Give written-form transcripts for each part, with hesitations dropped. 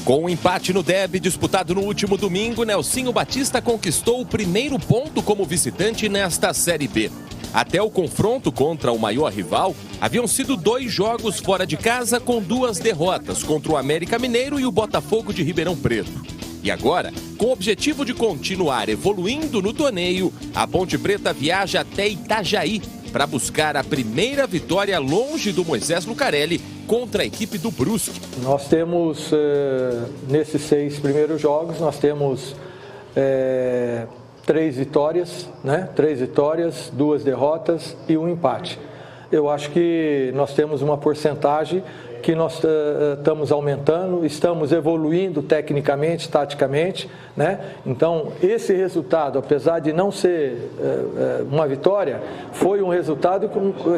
Com um empate no derby disputado no último domingo, Nelsinho Batista conquistou o primeiro ponto como visitante nesta Série B. Até o confronto contra o maior rival, haviam sido 2 jogos fora de casa com 2 derrotas contra o América Mineiro e o Botafogo de Ribeirão Preto. E agora, com o objetivo de continuar evoluindo no torneio, a Ponte Preta viaja até Itajaí para buscar a primeira vitória longe do Moisés Lucarelli contra a equipe do Brusque. Nós temos, nesses 6 primeiros jogos, nós temos 3 vitórias, né? 3 vitórias, 2 derrotas e 1 empate. Eu acho que nós temos uma porcentagem que nós estamos aumentando, estamos evoluindo tecnicamente, taticamente, né? Então, esse resultado, apesar de não ser uma vitória, foi um resultado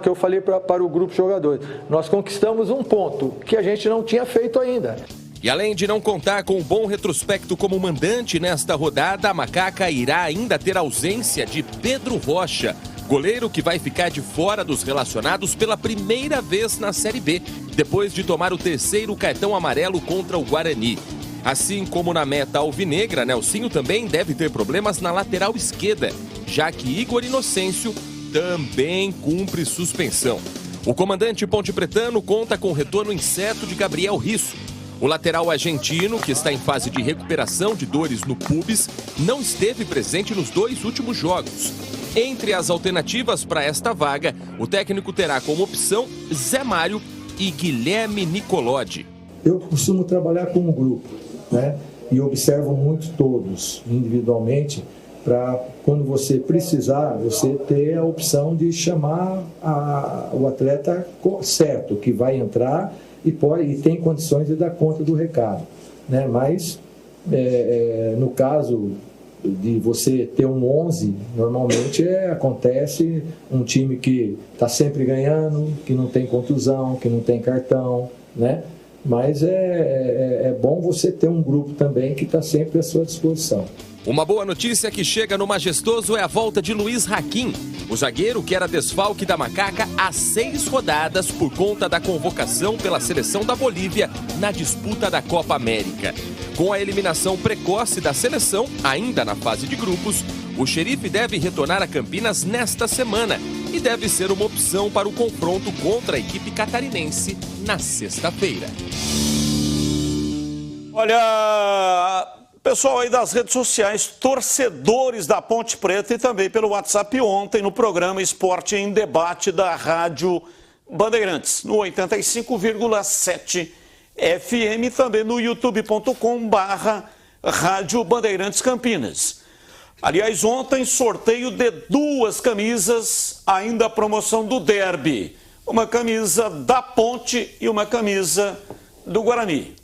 que eu falei para o grupo de jogadores. Nós conquistamos um ponto que a gente não tinha feito ainda. E além de não contar com um bom retrospecto como mandante nesta rodada, a Macaca irá ainda ter ausência de Pedro Rocha, goleiro que vai ficar de fora dos relacionados pela primeira vez na Série B, depois de tomar o 3º cartão amarelo contra o Guarani. Assim como na meta alvinegra, Nelsinho também deve ter problemas na lateral esquerda, já que Igor Inocêncio também cumpre suspensão. O comandante pontepretano conta com o retorno incerto de Gabriel Risso. O lateral argentino, que está em fase de recuperação de dores no pubis, não esteve presente nos 2 últimos jogos. Entre as alternativas para esta vaga, o técnico terá como opção Zé Mário e Guilherme Nicolodi. Eu costumo trabalhar como grupo, né? E observo muito todos individualmente para, quando você precisar, você ter a opção de chamar o atleta certo, que vai entrar e tem condições de dar conta do recado, né? Mas, no caso de você ter um 11, normalmente acontece um time que está sempre ganhando, que não tem contusão, que não tem cartão, né? Mas é bom você ter um grupo também que está sempre à sua disposição. Uma boa notícia que chega no Majestoso é a volta de Luiz Raquim, o zagueiro que era desfalque da Macaca há 6 rodadas por conta da convocação pela seleção da Bolívia na disputa da Copa América. Com a eliminação precoce da seleção, ainda na fase de grupos, o Xerife deve retornar a Campinas nesta semana e deve ser uma opção para o confronto contra a equipe catarinense na sexta-feira. Olha, pessoal aí das redes sociais, torcedores da Ponte Preta e também pelo WhatsApp ontem no programa Esporte em Debate da Rádio Bandeirantes, no 85,7 FM, também no youtube.com/Rádio Bandeirantes Campinas. Aliás, ontem sorteio de 2 camisas, ainda a promoção do derby. Uma camisa da Ponte e uma camisa do Guarani.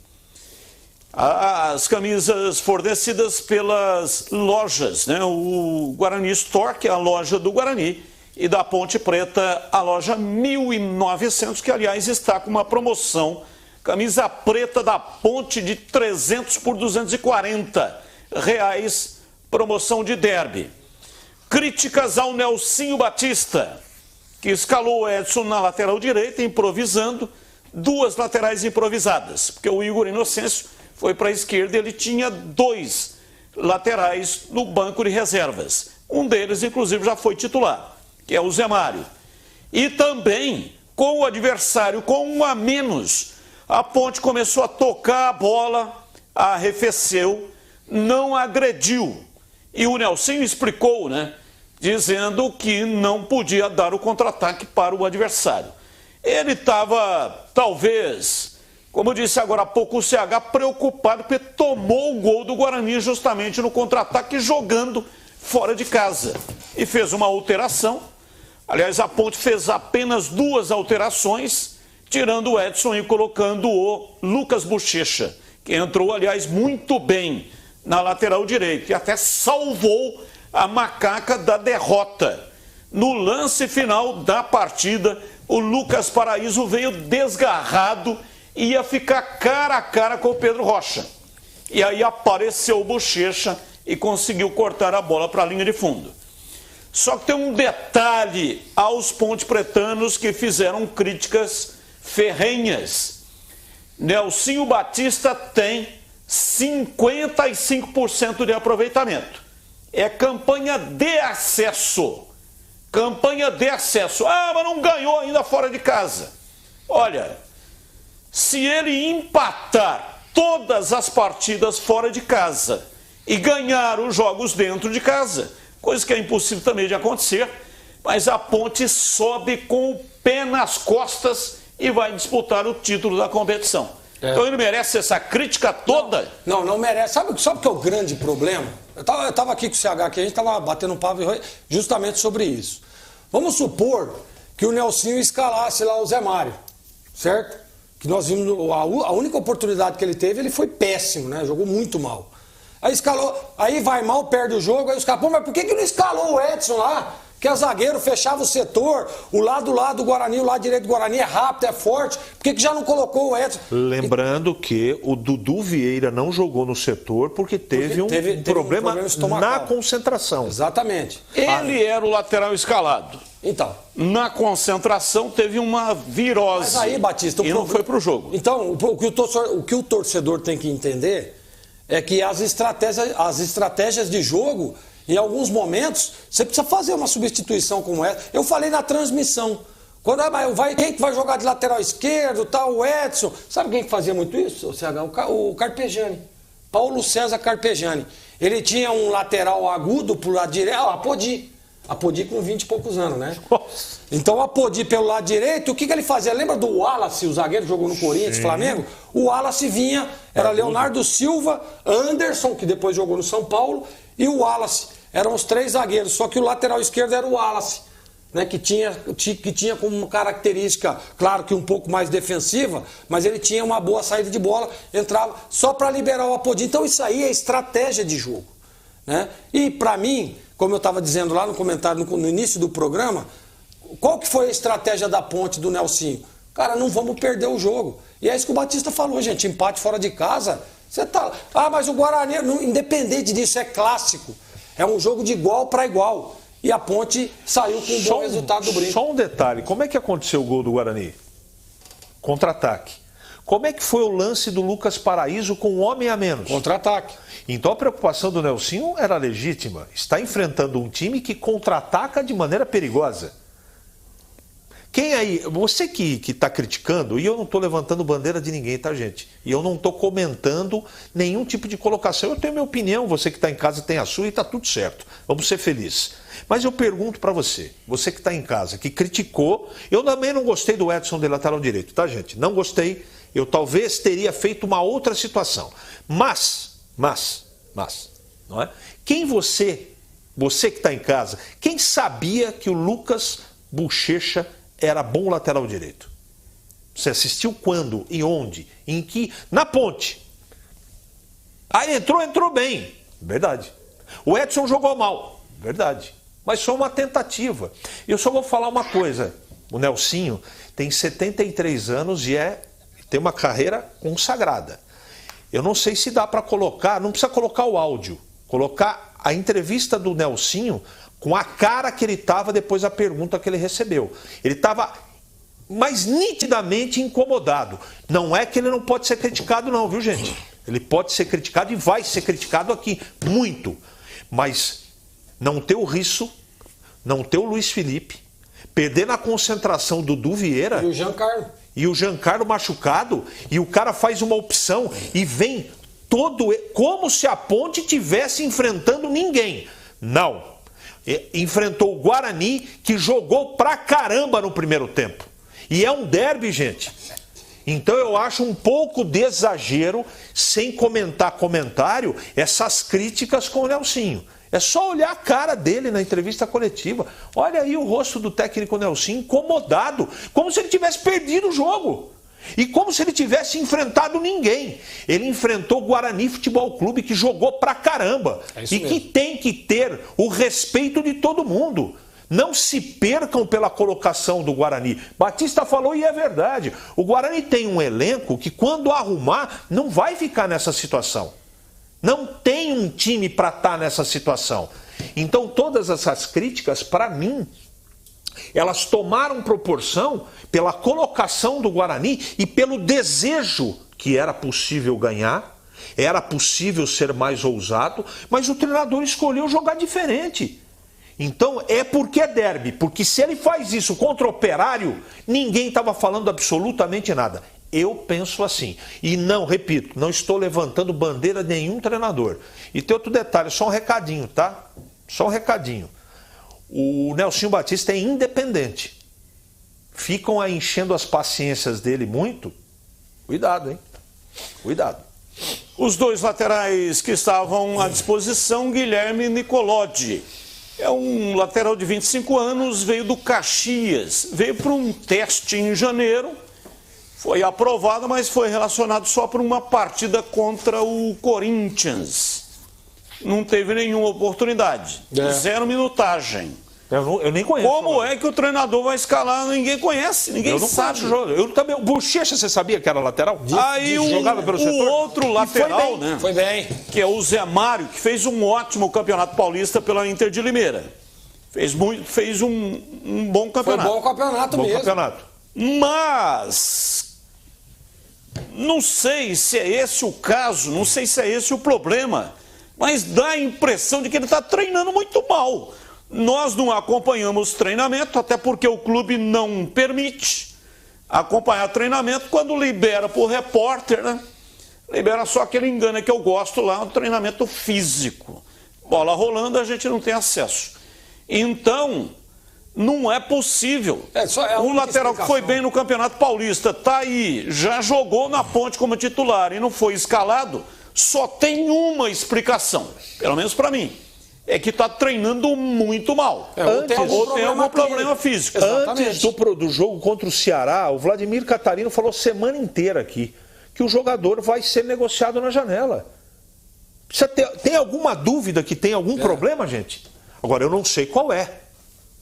As camisas fornecidas pelas lojas, né? O Guarani Store, que é a loja do Guarani, e da Ponte Preta, a loja 1900, que aliás está com uma promoção. Camisa preta da Ponte de 300 por R$240, promoção de derby. Críticas ao Nelsinho Batista, que escalou o Edson na lateral direita, improvisando, 2 laterais improvisadas, porque o Igor Inocêncio foi para a esquerda e ele tinha 2 laterais no banco de reservas. Um deles, inclusive, já foi titular, que é o Zé Mário. E também, com o adversário com 1 a menos, a Ponte começou a tocar a bola, arrefeceu, não agrediu. E o Nelsinho explicou, né, dizendo que não podia dar o contra-ataque para o adversário. Ele estava, talvez, como disse agora há pouco o CH, preocupado porque tomou o gol do Guarani justamente no contra-ataque, jogando fora de casa. E fez uma alteração. Aliás, a Ponte fez apenas 2 alterações, tirando o Edson e colocando o Lucas Bochecha, que entrou, aliás, muito bem na lateral direita e até salvou a Macaca da derrota. No lance final da partida, o Lucas Paraíso veio desgarrado e ia ficar cara a cara com o Pedro Rocha. E aí apareceu o Bochecha e conseguiu cortar a bola para a linha de fundo. Só que tem um detalhe aos pontepretanos que fizeram críticas ferrenhas. Nelsinho Batista tem 55% de aproveitamento. É campanha de acesso. Campanha de acesso. Ah, mas não ganhou ainda fora de casa. Olha, se ele empatar todas as partidas fora de casa e ganhar os jogos dentro de casa, coisa que é impossível também de acontecer, mas a Ponte sobe com o pé nas costas e vai disputar o título da competição. Então ele merece essa crítica toda? Não merece. Sabe que é o grande problema? Eu estava aqui com o CH, que a gente estava batendo um papo justamente sobre isso. Vamos supor que o Nelsinho escalasse lá o Zé Mário, certo? Que nós vimos, a única oportunidade que ele teve, ele foi péssimo, né? Jogou muito mal. Aí escalou, aí vai mal, perde o jogo, aí os caras, pô, mas por que não escalou o Edson lá? Que é zagueiro, fechava o setor, o lado lá do Guarani, o lado direito do Guarani é rápido, é forte, por que já não colocou o Edson? Lembrando que o Dudu Vieira não jogou no setor porque teve um problema na concentração. Exatamente. Ele era o lateral escalado. Então. Na concentração teve uma virose. Mas aí, Batista, não foi pro jogo. Então, o que o torcedor tem que entender é que as estratégias de jogo, em alguns momentos, você precisa fazer uma substituição como essa. Eu falei na transmissão. Quem que vai jogar de lateral esquerdo, tal, o Edson. Sabe quem que fazia muito isso, o Carpegiani. Paulo César Carpegiani. Ele tinha um lateral agudo pro lado direito, a Podi com 20 e poucos anos, né? Então a Podi pelo lado direito, o que ele fazia? Lembra do Wallace, o zagueiro que jogou no Corinthians, Flamengo? O Wallace vinha, era Leonardo Silva, Anderson, que depois jogou no São Paulo, e o Wallace. Eram os 3 zagueiros, só que o lateral esquerdo era o Wallace, né? Que tinha como característica, claro que um pouco mais defensiva, mas ele tinha uma boa saída de bola, entrava só para liberar o Apodi. Então isso aí é estratégia de jogo, né? E para mim, como eu estava dizendo lá no comentário no início do programa, qual que foi a estratégia da Ponte do Nelsinho? Cara, não vamos perder o jogo. E é isso que o Batista falou, gente, empate fora de casa, você tá... Ah, mas o Guarani, independente disso, é clássico. É um jogo de igual para igual. E a Ponte saiu com um bom resultado do brinco. Só um detalhe, como é que aconteceu o gol do Guarani? Contra-ataque. Como é que foi o lance do Lucas Paraíso com um homem a menos? Contra-ataque. Então a preocupação do Nelsinho era legítima. Está enfrentando um time que contra-ataca de maneira perigosa. Quem aí, você que está criticando, e eu não estou levantando bandeira de ninguém, tá, gente? E eu não estou comentando nenhum tipo de colocação. Eu tenho minha opinião, você que está em casa tem a sua e está tudo certo. Vamos ser felizes. Mas eu pergunto para você que está em casa, que criticou, eu também não gostei do Edson de lateral direito, tá, gente? Não gostei, eu talvez teria feito uma outra situação. Mas, não é? Quem você que está em casa, quem sabia que o Lucas Bochecha era bom lateral direito? Você assistiu quando? E onde? Em que? Na Ponte. Aí entrou bem. Verdade. O Edson jogou mal. Verdade. Mas foi uma tentativa. Eu só vou falar uma coisa. O Nelsinho tem 73 anos e tem uma carreira consagrada. Eu não sei se dá para colocar, não precisa colocar o áudio, colocar a entrevista do Nelsinho com a cara que ele estava depois da pergunta que ele recebeu. Ele estava mais nitidamente incomodado. Não é que ele não pode ser criticado não, viu, gente? Ele pode ser criticado e vai ser criticado aqui, muito. Mas não ter o Risso, não ter o Luiz Felipe, perder na concentração do Dudu Vieira... E o Giancarlo machucado, e o cara faz uma opção e vem como se a Ponte estivesse enfrentando ninguém. Não. Enfrentou o Guarani, que jogou pra caramba no primeiro tempo. E é um derby, gente. Então eu acho um pouco de exagero, sem comentário, essas críticas com o Nelsinho. É só olhar a cara dele na entrevista coletiva. Olha aí o rosto do técnico Nelsinho incomodado, como se ele tivesse perdido o jogo. E como se ele tivesse enfrentado ninguém. Ele enfrentou o Guarani Futebol Clube, que jogou pra caramba. E que tem que ter o respeito de todo mundo. Não se percam pela colocação do Guarani. Batista falou e é verdade. O Guarani tem um elenco que, quando arrumar, não vai ficar nessa situação. Não tem um time para estar nessa situação. Então, todas essas críticas, para mim, elas tomaram proporção pela colocação do Guarani e pelo desejo que era possível ganhar Era possível ser mais ousado, mas o treinador escolheu jogar diferente. Então é porque é derby, porque se ele faz isso contra o Operário, ninguém estava falando absolutamente nada. Eu penso assim. E não, repito, não estou levantando bandeira de nenhum treinador. E tem outro detalhe, só um recadinho, tá? Só um recadinho. O Nelsinho Batista é independente. Ficam aí enchendo as paciências dele muito. Cuidado, hein? Cuidado. Os dois laterais que estavam à disposição, Guilherme Nicolodi. É um lateral de 25 anos, veio do Caxias. Veio para um teste em janeiro. Foi aprovado, mas foi relacionado só por uma partida contra o Corinthians. Não teve nenhuma oportunidade. Zero minutagem. Eu nem conheço. Como é que o treinador vai escalar? Ninguém conhece, ninguém sabe. Eu também. O Bochecha, você sabia que era lateral? Aí jogava pelo setor? O outro lateral, né? Foi bem. Que é o Zé Mário, que fez um ótimo campeonato paulista pela Inter de Limeira. Fez um bom campeonato. Foi bom campeonato mesmo. Campeonato. Mas não sei se é esse o caso, não sei se é esse o problema, mas dá a impressão de que ele está treinando muito mal. Nós não acompanhamos treinamento, até porque o clube não permite acompanhar treinamento quando libera para o repórter, né? Libera só aquele engano que eu gosto lá, o treinamento físico. Bola rolando, a gente não tem acesso. Então, não é possível. Um lateral que foi bem no Campeonato Paulista, está aí, já jogou na Ponte como titular e não foi escalado, só tem uma explicação, pelo menos para mim. É que está treinando muito mal. Ou tem algum problema físico. Antes do jogo contra o Ceará, o Vladimir Catarino falou semana inteira aqui que o jogador vai ser negociado na janela. Você tem alguma dúvida que tem algum problema, gente? Agora, eu não sei qual é.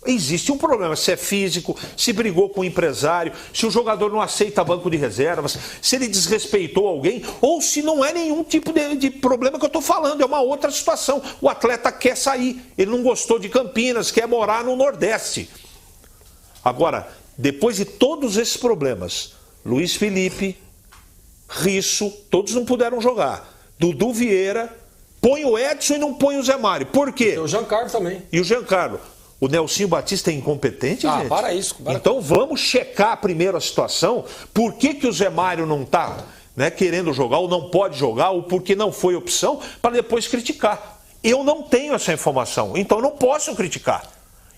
Existe um problema, se é físico, se brigou com o empresário, se o jogador não aceita banco de reservas, se ele desrespeitou alguém, ou se não é nenhum tipo de problema que eu estou falando, é uma outra situação. O atleta quer sair, ele não gostou de Campinas, quer morar no Nordeste. Agora, depois de todos esses problemas, Luiz Felipe, Risso, todos não puderam jogar. Dudu Vieira, põe o Edson e não põe o Zé Mário. Por quê? E o Giancarlo também. E o Giancarlo. O Nelsinho Batista é incompetente, gente? Para isso. Então vamos checar primeiro a situação. Por que o Zé Mário não está querendo jogar, ou não pode jogar, ou porque não foi opção, para depois criticar. Eu não tenho essa informação, então eu não posso criticar.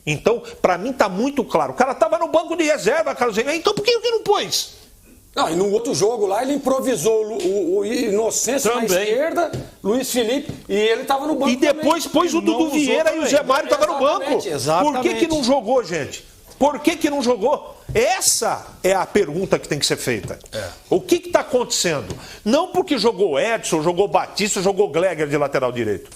Então, para mim está muito claro. O cara estava no banco de reserva, Carlos. Então por que não pôs? Não, e no outro jogo lá ele improvisou o Inocêncio na esquerda, Luiz Felipe, e ele estava no banco. E depois pôs o Dudu Vieira e o Zé Mário estavam no banco. Exatamente. Por que não jogou, gente? Por que não jogou? Essa é a pergunta que tem que ser feita. O que está acontecendo? Não porque jogou Edson, jogou Batista, jogou Gleger de lateral direito.